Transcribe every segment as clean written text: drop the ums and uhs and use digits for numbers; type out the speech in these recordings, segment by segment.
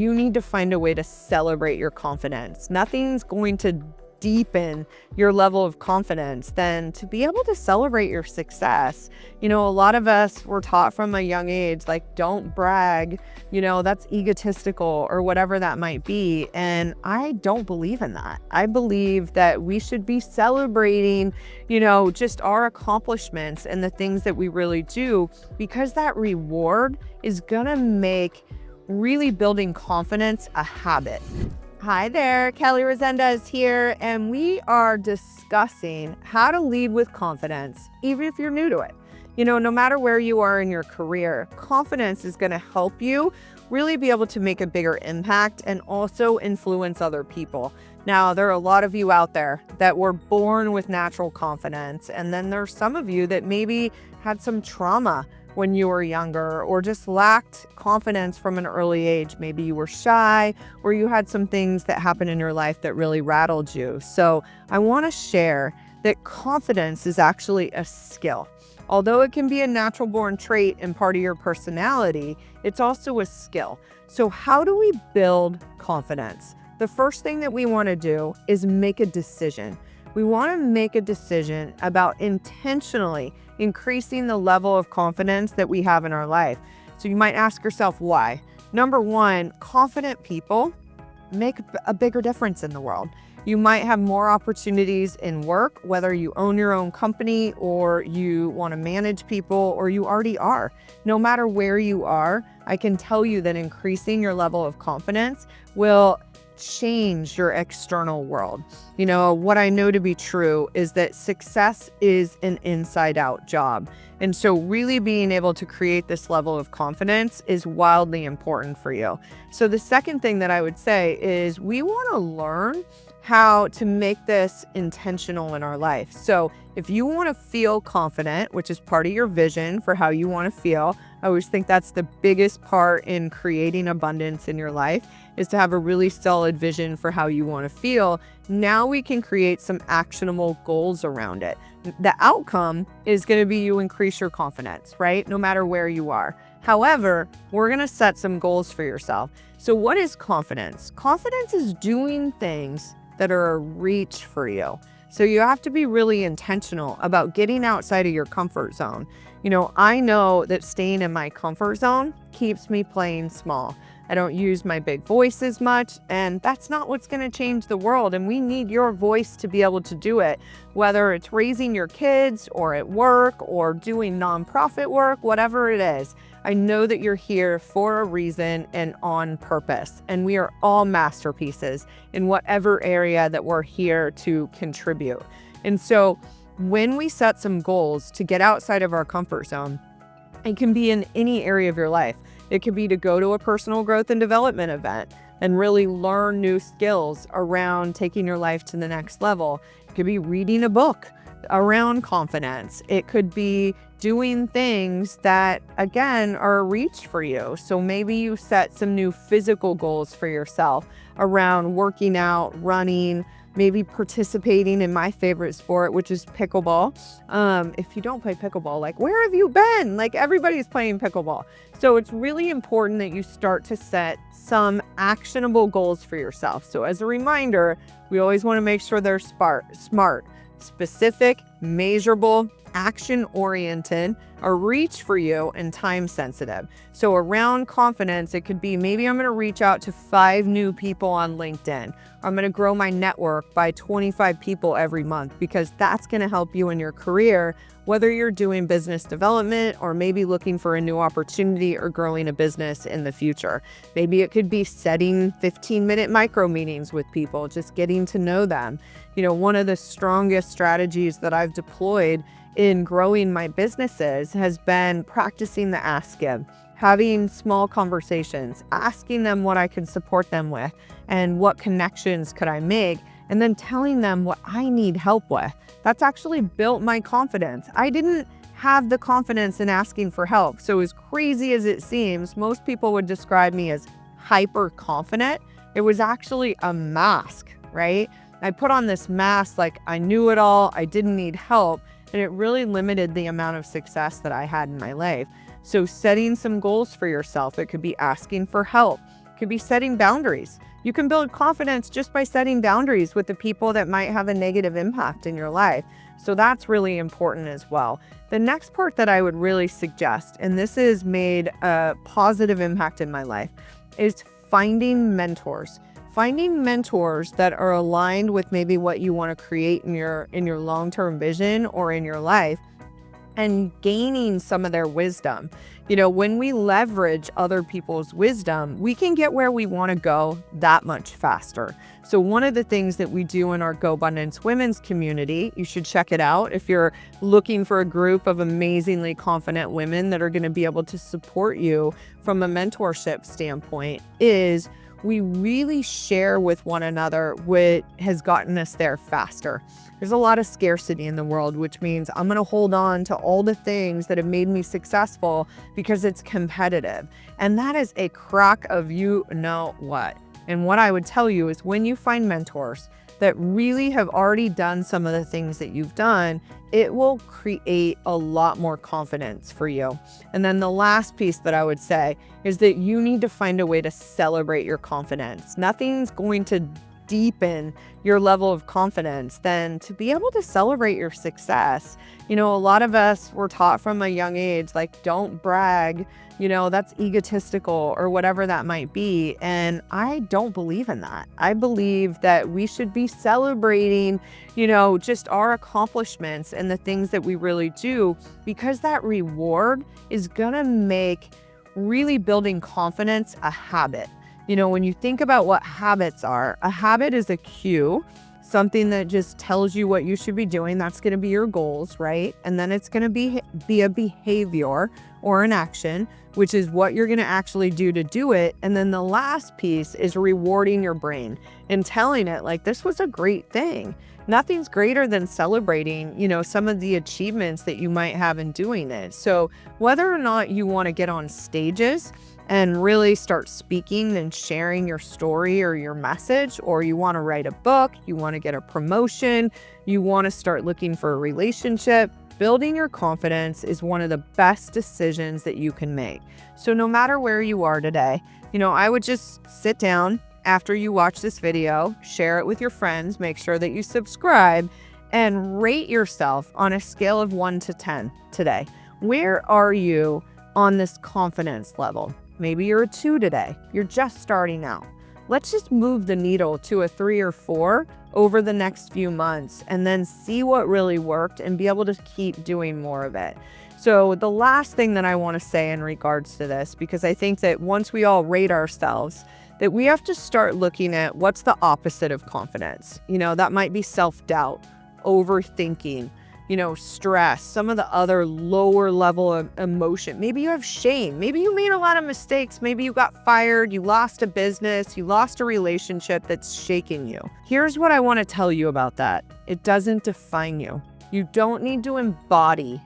you need to find a way to celebrate your confidence. Nothing's going to deepen your level of confidence than to be able to celebrate your success. A lot of us were taught from a young age, like, don't brag, that's egotistical or whatever that might be. And I don't believe in that. I believe that we should be celebrating, just our accomplishments and the things that we really do, because that reward is gonna make really building confidence a habit. Hi there, Kelly Resendez here, and we are discussing how to lead with confidence, even if you're new to it. No matter where you are in your career, confidence is going to help you really be able to make a bigger impact and also influence other people. Now, there are a lot of you out there that were born with natural confidence, and then there's some of you that maybe had some trauma when you were younger, or just lacked confidence from an early age. Maybe you were shy, or you had some things that happened in your life that really rattled you. So I want to share that confidence is actually a skill. Although it can be a natural born trait and part of your personality, it's also a skill. So how do we build confidence? The first thing that we want to do is make a decision. We want to make a decision about intentionally increasing the level of confidence that we have in our life. So you might ask yourself why. Number one, confident people make a bigger difference in the world. You might have more opportunities in work, whether you own your own company or you want to manage people or you already are. No matter where you are, I can tell you that increasing your level of confidence will change your external world. What I know to be true is that success is an inside out job. And so really being able to create this level of confidence is wildly important for you. So the second thing that I would say is we want to learn how to make this intentional in our life. So if you want to feel confident, which is part of your vision for how you want to feel, I always think that's the biggest part in creating abundance in your life, is to have a really solid vision for how you want to feel. Now we can create some actionable goals around it. The outcome is going to be you increase your confidence, right? No matter where you are. However, we're going to set some goals for yourself. So what is confidence? Confidence is doing things that are a reach for you. So you have to be really intentional about getting outside of your comfort zone. I know that staying in my comfort zone keeps me playing small. I don't use my big voice as much, and that's not what's going to change the world. And we need your voice to be able to do it, whether it's raising your kids or at work or doing nonprofit work, whatever it is. I know that you're here for a reason and on purpose, and we are all masterpieces in whatever area that we're here to contribute. And so when we set some goals to get outside of our comfort zone, it can be in any area of your life. It could be to go to a personal growth and development event and really learn new skills around taking your life to the next level. It could be reading a book around confidence. It could be doing things that, again, are a reach for you. So maybe you set some new physical goals for yourself around working out, running, maybe participating in my favorite sport, which is pickleball. If you don't play pickleball, like, where have you been? Like, everybody's playing pickleball. So it's really important that you start to set some actionable goals for yourself. So as a reminder, we always want to make sure they're smart, specific, measurable, action-oriented, a reach for you, and time-sensitive. So around confidence, it could be maybe I'm going to reach out to 5 new people on LinkedIn. I'm going to grow my network by 25 people every month, because that's going to help you in your career, whether you're doing business development or maybe looking for a new opportunity or growing a business in the future. Maybe it could be setting 15-minute micro meetings with people, just getting to know them. One of the strongest strategies that I've deployed in growing my businesses has been practicing the ask give, having small conversations, asking them what I can support them with and what connections could I make, and then telling them what I need help with. That's actually built my confidence. I didn't have the confidence in asking for help. So as crazy as it seems, most people would describe me as hyper confident. It was actually a mask, right? I put on this mask like I knew it all, I didn't need help, and it really limited the amount of success that I had in my life. So setting some goals for yourself, it could be asking for help. could be setting boundaries. You can build confidence just by setting boundaries with the people that might have a negative impact in your life. So that's really important as well. The next part that I would really suggest, and this has made a positive impact in my life, is finding mentors. Finding mentors that are aligned with maybe what you want to create in your long-term vision or in your life, and gaining some of their wisdom. When we leverage other people's wisdom, we can get where we want to go that much faster. So one of the things that we do in our Go Abundance Women's community, you should check it out if you're looking for a group of amazingly confident women that are going to be able to support you from a mentorship standpoint, is we really share with one another what has gotten us there faster. There's a lot of scarcity in the world, which means I'm going to hold on to all the things that have made me successful because it's competitive. And that is a crock of you know what. And what I would tell you is when you find mentors that really have already done some of the things that you've done, it will create a lot more confidence for you. And then the last piece that I would say is that you need to find a way to celebrate your confidence. Nothing's going to deepen your level of confidence than to be able to celebrate your success. A lot of us were taught from a young age, like, don't brag, that's egotistical or whatever that might be. And I don't believe in that. I believe that we should be celebrating, just our accomplishments and the things that we really do, because that reward is gonna make really building confidence a habit. When you think about what habits are, a habit is a cue, something that just tells you what you should be doing. That's going to be your goals, right? And then it's going to be a behavior or an action, which is what you're going to actually do it. And then the last piece is rewarding your brain and telling it, like, this was a great thing. Nothing's greater than celebrating, some of the achievements that you might have in doing it. So whether or not you want to get on stages and really start speaking and sharing your story or your message, or you want to write a book, you want to get a promotion, you want to start looking for a relationship, building your confidence is one of the best decisions that you can make. So no matter where you are today, I would just sit down after you watch this video, share it with your friends, make sure that you subscribe, and rate yourself on a scale of 1 to 10 today. Where are you on this confidence level? Maybe you're a 2 today. You're just starting out. Let's just move the needle to a 3 or 4 over the next few months, and then see what really worked and be able to keep doing more of it. So the last thing that I want to say in regards to this, because I think that once we all rate ourselves, that we have to start looking at what's the opposite of confidence. That might be self-doubt, overthinking, stress, some of the other lower level of emotion. Maybe you have shame. Maybe you made a lot of mistakes. Maybe you got fired. You lost a business. You lost a relationship that's shaking you. Here's what I want to tell you about that. It doesn't define you. You don't need to embody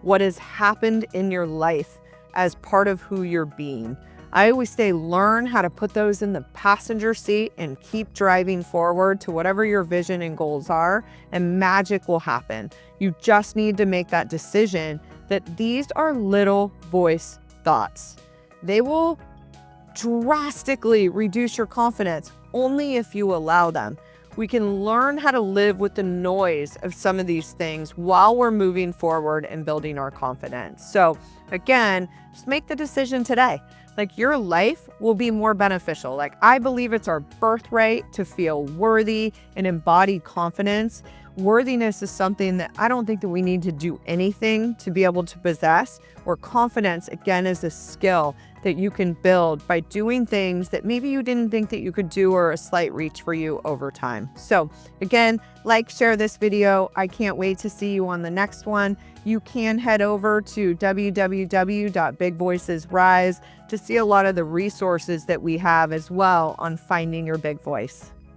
what has happened in your life as part of who you're being. I always say, learn how to put those in the passenger seat and keep driving forward to whatever your vision and goals are, and magic will happen. You just need to make that decision that these are little voice thoughts. They will drastically reduce your confidence only if you allow them. We can learn how to live with the noise of some of these things while we're moving forward and building our confidence. So again, just make the decision today. Like, your life will be more beneficial. Like, I believe it's our birthright to feel worthy and embody confidence. Worthiness is something that I don't think that we need to do anything to be able to possess, where confidence, again, is a skill that you can build by doing things that maybe you didn't think that you could do, or a slight reach for you over time. So again, share this video. I can't wait to see you on the next one. You can head over to www.bigvoicesrise to see a lot of the resources that we have as well on finding your big voice.